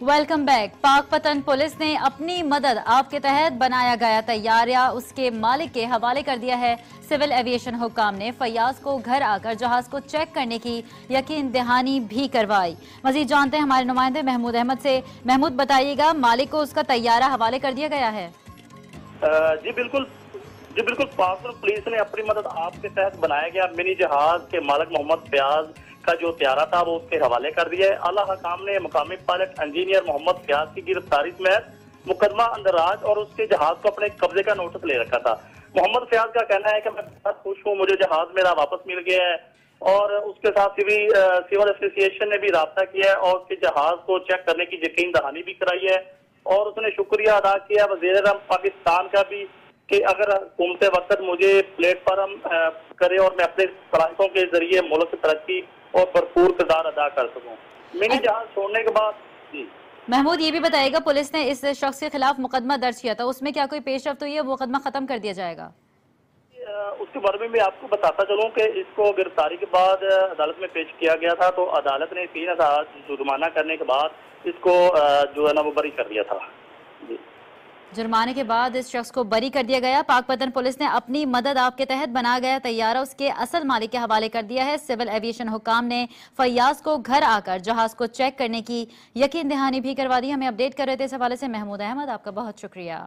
Welcome back. Pakpattan police ने अपनी मदद आपके तहत बनाया गया तैयारा उसके मालिक के हवाले कर दिया है। सिविल एविएशन हुक्काम ने फैयाज को घर आकर जहाज को चेक करने की यकीन दहानी भी करवाई। मजीद जानते हैं हमारे नुमाइंदे महमूद अहमद से। महमूद, बताइएगा, मालिक को उसका तैयारा हवाले कर दिया गया है? जी बिल्कुल पाकपतन पुलिस ने अपनी मदद आपके तहत बनाया गया मिनी जहाज के मालिक मोहम्मद फयाज का जो तैयारा था वो उसके हवाले कर दिया है। आला हकाम ने मुकामी पायलट इंजीनियर मोहम्मद फयाज की गिरफ्तारी में मुकदमा अंदराज और उसके जहाज को अपने कब्जे का नोटिस ले रखा था। मोहम्मद फयाज का कहना है कि मैं बहुत खुश हूँ, मुझे जहाज मेरा वापस मिल गया है और उसके साथ सिविल एसोसिएशन ने भी राब्ता किया है और उसके जहाज को चेक करने की यकीन दहानी भी कराई है और उसने शुक्रिया अदा किया वज़ीर-ए-आज़म पाकिस्तान का भी कि अगर घूमते वक्त मुझे प्लेटफार्म करे और मैं अपने सलाहियतों के जरिए मुल्क की तरक्की और भरपूर किरदार अदा कर सकूं। मिनी जहाज छोड़ने के बाद जी महमूद, ये भी बताइएगा, पुलिस ने इस शख्स के खिलाफ मुकदमा दर्ज किया था, उसमें क्या कोई पेशरफ्त हुई है? मुकदमा खत्म कर दिया जाएगा? उसके बारे में मैं आपको बताता चलूं कि इसको गिरफ्तारी के बाद अदालत में पेश किया गया था तो अदालत ने 3000 जुर्माना करने के बाद इसको जो है ना वो बरी कर दिया था। जी, जुर्माने के बाद इस शख्स को बरी कर दिया गया। पाकपतन पुलिस ने अपनी मदद आपके तहत बनाया गया तैयारा उसके असल मालिक के हवाले कर दिया है। सिविल एविएशन हुक्काम ने फैयाज को घर आकर जहाज को चेक करने की यकीन दहानी भी करवा दी। हमें अपडेट कर रहे थे इस हवाले से महमूद अहमद, आपका बहुत शुक्रिया।